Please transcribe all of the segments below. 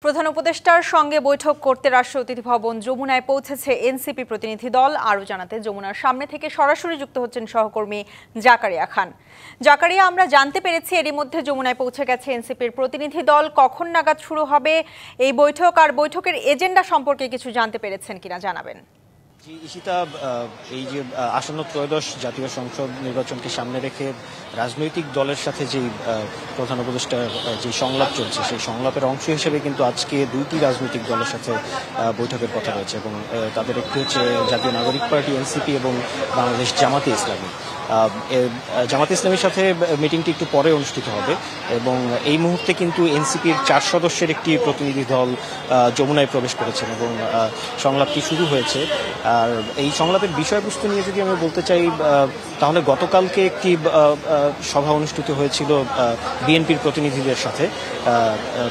প্রধান উপদেষ্টার সঙ্গে বৈঠক করতে রাষ্ট্রীয় অতিথি ভবন যমুনায় পৌঁছেছে এনসিপি প্রতিনিধি দল। আরও জানাতে যমুনার সামনে থেকে সরাসরি যুক্ত হচ্ছেন সহকর্মী জাকারিয়া খান। জাকারিয়া, আমরা জানতে পেরেছি এরই মধ্যে যমুনায় পৌঁছে গেছে এনসিপির প্রতিনিধি দল। কখন নাগাদ শুরু হবে এই বৈঠক, আর বৈঠকের এজেন্ডা সম্পর্কে কিছু জানতে পেরেছেন কিনা জানাবেন। ঈশিতা, এই যে আসন্ন ত্রয়োদশ জাতীয় সংসদ নির্বাচনকে সামনে রেখে রাজনৈতিক দলের সাথে যে প্রধান উপদেষ্টার যে সংলাপ চলছে, সেই সংলাপের অংশ হিসেবে কিন্তু আজকে দুইটি রাজনৈতিক দলের সাথে বৈঠকের কথা রয়েছে এবং তাদের একটি হচ্ছে জাতীয় নাগরিক পার্টি এনসিপি এবং বাংলাদেশ জামাতে ইসলামী। জামাতে ইসলামীর সাথে মিটিংটি একটু পরে অনুষ্ঠিত হবে এবং এই মুহূর্তে কিন্তু এনসিপির 4 সদস্যের একটি প্রতিনিধি দল যমুনায় প্রবেশ করেছেন এবং সংলাপটি শুরু হয়েছে। আর এই সংলাপের বিষয়বস্তু নিয়ে যদি আমি বলতে চাই, তাহলে গতকালকে একটি সভা অনুষ্ঠিত হয়েছিল বিএনপির প্রতিনিধিদের সাথে।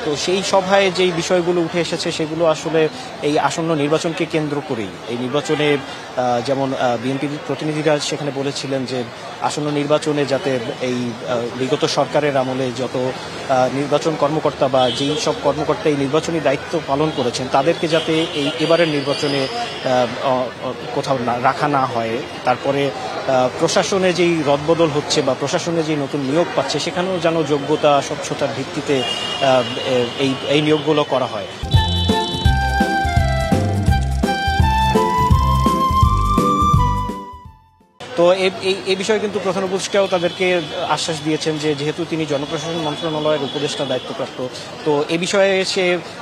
তো সেই সভায় যেই বিষয়গুলো উঠে এসেছে সেগুলো আসলে এই আসন্ন নির্বাচনকে কেন্দ্র করেই। এই নির্বাচনে যেমন বিএনপির প্রতিনিধিরা সেখানে বলেছিলেন যে আসন্ন নির্বাচনে যাতে এই বিগত সরকারের আমলে যত নির্বাচন কর্মকর্তা বা যেই সব কর্মকর্তা এই নির্বাচনী দায়িত্ব পালন করেছেন তাদেরকে যাতে এই এবারের নির্বাচনে কোথাও রাখা না হয়। তারপরে প্রশাসনে যেই রদবদল হচ্ছে বা প্রশাসনে যেই নতুন নিয়োগ পাচ্ছে সেখানেও যেন যোগ্যতা স্বচ্ছতার ভিত্তিতে এই নিয়োগগুলো করা হয়। তো এই বিষয়ে কিন্তু প্রধান উপদেষ্টাও তাদেরকে আশ্বাস দিয়েছেন যে যেহেতু তিনি জনপ্রশাসন মন্ত্রণালয়ের উপদেষ্টা দায়িত্বপ্রাপ্ত, তো এ বিষয়ে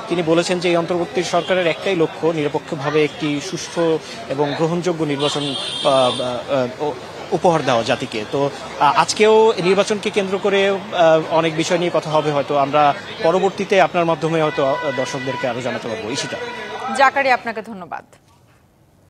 তিনি বলেছেন যে এই অন্তর্বর্তী সরকারের একটাই লক্ষ্য নিরপেক্ষভাবে একটি সুষ্ঠু এবং গ্রহণযোগ্য নির্বাচন উপহার দেওয়া জাতিকে। তো আজকেও নির্বাচনকে কেন্দ্র করে অনেক বিষয় নিয়ে কথা হবে, হয়তো আমরা পরবর্তীতে আপনার মাধ্যমে হয়তো দর্শকদেরকে আরো জানাতে পারবো। ঈশিতা। জাকারিয়া, আপনাকে ধন্যবাদ।